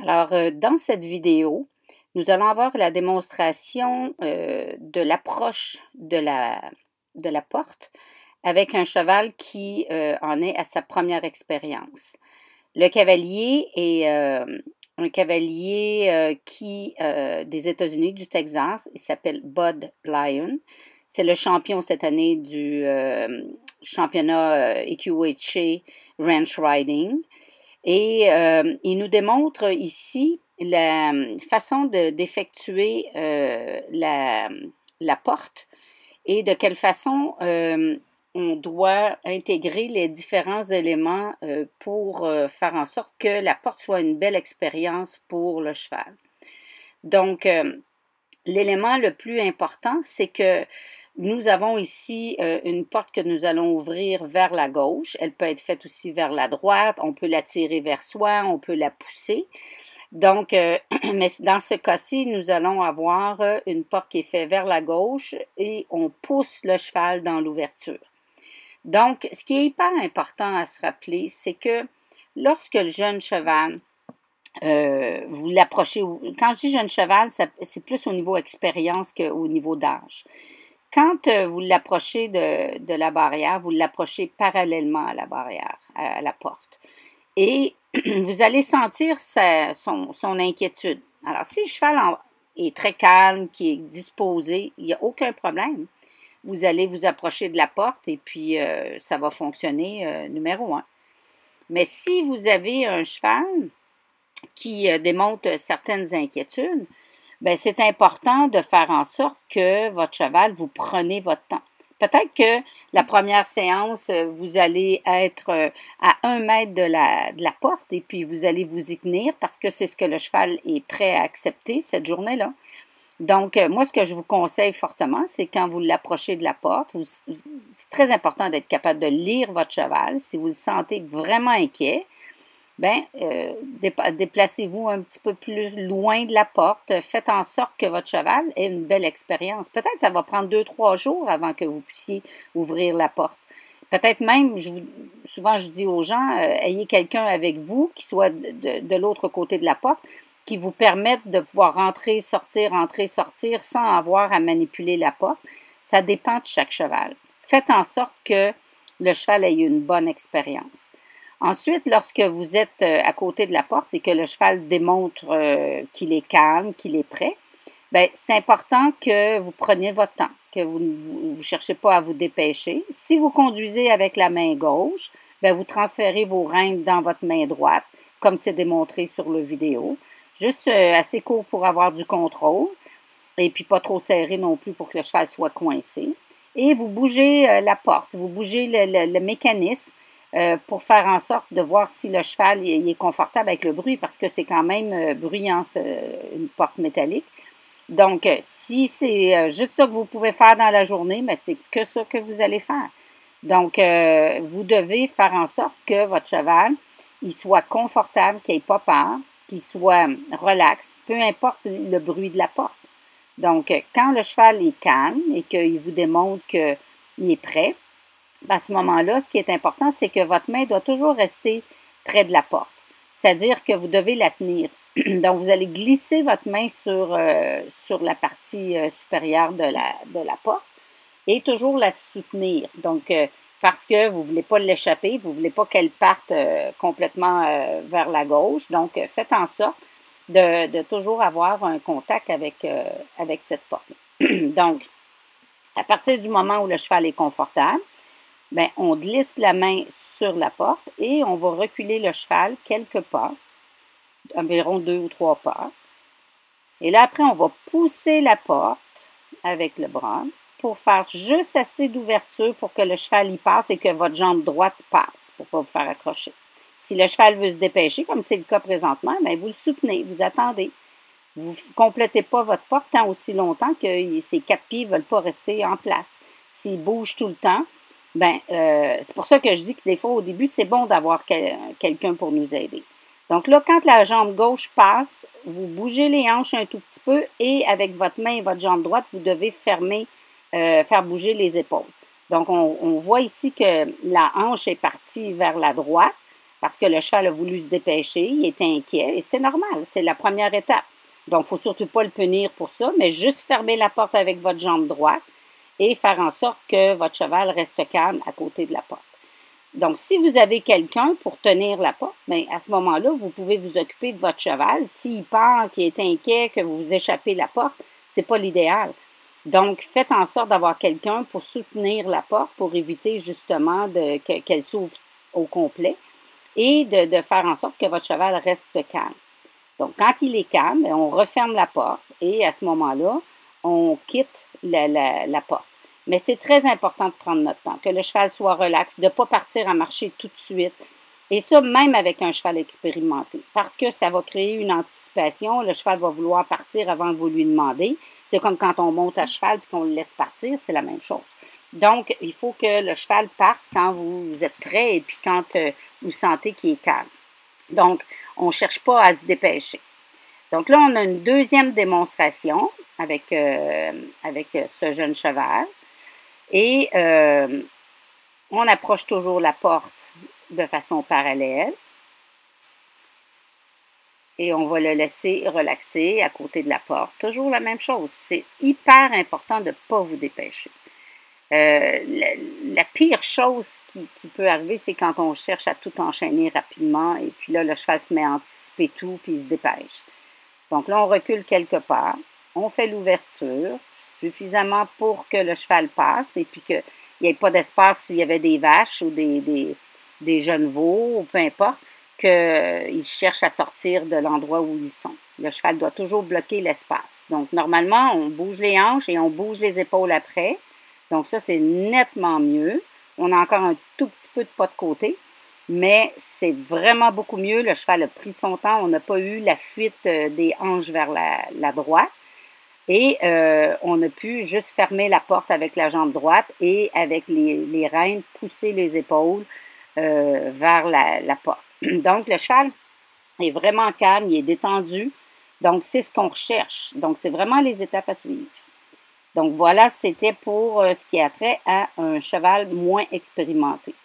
Alors, dans cette vidéo, nous allons avoir la démonstration de l'approche de la porte avec un cheval qui en est à sa première expérience. Le cavalier est un cavalier des États-Unis, du Texas. Il s'appelle Bud Lyon. C'est le champion cette année du championnat EQHA Ranch Riding. Et il nous démontre ici la façon d'effectuer la porte et de quelle façon on doit intégrer les différents éléments pour faire en sorte que la porte soit une belle expérience pour le cheval. Donc, l'élément le plus important, c'est que nous avons ici une porte que nous allons ouvrir vers la gauche. Elle peut être faite aussi vers la droite. On peut la tirer vers soi, on peut la pousser. Donc, mais dans ce cas-ci, nous allons avoir une porte qui est faite vers la gauche et on pousse le cheval dans l'ouverture. Donc, ce qui est hyper important à se rappeler, c'est que lorsque le jeune cheval, vous l'approchez, quand je dis jeune cheval, c'est plus au niveau expérience qu'au niveau d'âge. Quand vous l'approchez de la barrière, vous l'approchez parallèlement à la barrière, à la porte. Et vous allez sentir son inquiétude. Alors, si le cheval est très calme, qui est disposé, il n'y a aucun problème. Vous allez vous approcher de la porte et puis ça va fonctionner numéro 1. Mais si vous avez un cheval qui démontre certaines inquiétudes, bien, c'est important de faire en sorte que votre cheval, vous prenez votre temps. Peut-être que la première séance, vous allez être à 1 mètre de la porte et puis vous allez vous y tenir parce que c'est ce que le cheval est prêt à accepter cette journée-là. Donc, moi, ce que je vous conseille fortement, c'est quand vous l'approchez de la porte, c'est très important d'être capable de lire votre cheval. Si vous le sentez vraiment inquiet, bien, déplacez-vous un petit peu plus loin de la porte. Faites en sorte que votre cheval ait une belle expérience. Peut-être que ça va prendre 2-3 jours avant que vous puissiez ouvrir la porte. Peut-être même, souvent je dis aux gens, ayez quelqu'un avec vous qui soit de l'autre côté de la porte, qui vous permette de pouvoir rentrer, sortir sans avoir à manipuler la porte. Ça dépend de chaque cheval. Faites en sorte que le cheval ait une bonne expérience. Ensuite, lorsque vous êtes à côté de la porte et que le cheval démontre qu'il est calme, qu'il est prêt, bien, c'est important que vous preniez votre temps, que vous ne cherchez pas à vous dépêcher. Si vous conduisez avec la main gauche, bien, vous transférez vos rênes dans votre main droite, comme c'est démontré sur la vidéo. Juste assez court pour avoir du contrôle et puis pas trop serré non plus pour que le cheval soit coincé. Et vous bougez la porte, vous bougez le mécanisme pour faire en sorte de voir si le cheval il est confortable avec le bruit parce que c'est quand même bruyant, une porte métallique. Donc, si c'est juste ça que vous pouvez faire dans la journée, mais c'est que ça que vous allez faire. Donc, vous devez faire en sorte que votre cheval il soit confortable, qu'il n'ait pas peur, qu'il soit relax, peu importe le bruit de la porte. Donc, quand le cheval est calme et qu'il vous démontre qu'il est prêt, à ce moment-là, ce qui est important, c'est que votre main doit toujours rester près de la porte. C'est-à-dire que vous devez la tenir. Donc, vous allez glisser votre main sur la partie supérieure de la porte et toujours la soutenir. Donc, parce que vous ne voulez pas l'échapper, vous ne voulez pas qu'elle parte complètement vers la gauche. Donc, faites en sorte de toujours avoir un contact avec cette porte. Donc, à partir du moment où le cheval est confortable, bien, on glisse la main sur la porte et on va reculer le cheval quelques pas, environ 2 ou 3 pas. Et là, après, on va pousser la porte avec le bras pour faire juste assez d'ouverture pour que le cheval y passe et que votre jambe droite passe pour ne pas vous faire accrocher. Si le cheval veut se dépêcher, comme c'est le cas présentement, bien, vous le soutenez, vous attendez. Vous ne complétez pas votre porte tant aussi longtemps que ces 4 pieds ne veulent pas rester en place. S'il bouge tout le temps, bien, c'est pour ça que je dis que des fois, au début, c'est bon d'avoir quelqu'un pour nous aider. Donc là, quand la jambe gauche passe, vous bougez les hanches un tout petit peu et avec votre main et votre jambe droite, vous devez faire bouger les épaules. Donc, on voit ici que la hanche est partie vers la droite parce que le cheval a voulu se dépêcher, il est inquiet, et c'est normal, c'est la première étape. Donc, il ne faut surtout pas le punir pour ça, mais juste fermer la porte avec votre jambe droite et faire en sorte que votre cheval reste calme à côté de la porte. Donc, si vous avez quelqu'un pour tenir la porte, bien, à ce moment-là, vous pouvez vous occuper de votre cheval. S'il part, qu'il est inquiet, que vous échappez la porte, ce n'est pas l'idéal. Donc, faites en sorte d'avoir quelqu'un pour soutenir la porte, pour éviter justement qu'elle s'ouvre au complet et de faire en sorte que votre cheval reste calme. Donc, quand il est calme, on referme la porte et à ce moment-là, on quitte la porte. Mais c'est très important de prendre notre temps, que le cheval soit relax, de ne pas partir à marcher tout de suite. Et ça, même avec un cheval expérimenté, parce que ça va créer une anticipation. Le cheval va vouloir partir avant que vous lui demandez. C'est comme quand on monte à cheval et qu'on le laisse partir, c'est la même chose. Donc, il faut que le cheval parte quand vous êtes prêt et puis quand vous sentez qu'il est calme. Donc, on ne cherche pas à se dépêcher. Donc là, on a une deuxième démonstration avec ce jeune cheval. Et on approche toujours la porte de façon parallèle. Et on va le laisser relaxer à côté de la porte. Toujours la même chose. C'est hyper important de ne pas vous dépêcher. La pire chose qui peut arriver, c'est quand on cherche à tout enchaîner rapidement et puis là, le cheval se met à anticiper tout puis il se dépêche. Donc là, on recule quelque part, on fait l'ouverture suffisamment pour que le cheval passe et puis qu'il n'y ait pas d'espace s'il y avait des vaches ou des jeunes veaux ou peu importe, qu'ils cherchent à sortir de l'endroit où ils sont. Le cheval doit toujours bloquer l'espace. Donc, normalement, on bouge les hanches et on bouge les épaules après. Donc, ça, c'est nettement mieux. On a encore un tout petit peu de pas de côté, mais c'est vraiment beaucoup mieux. Le cheval a pris son temps. On n'a pas eu la fuite des hanches vers la droite. Et on a pu juste fermer la porte avec la jambe droite et avec les rênes, pousser les épaules vers la porte. Donc, le cheval est vraiment calme, il est détendu. Donc, c'est ce qu'on recherche. Donc, c'est vraiment les étapes à suivre. Donc, voilà, c'était pour ce qui a trait à un cheval moins expérimenté.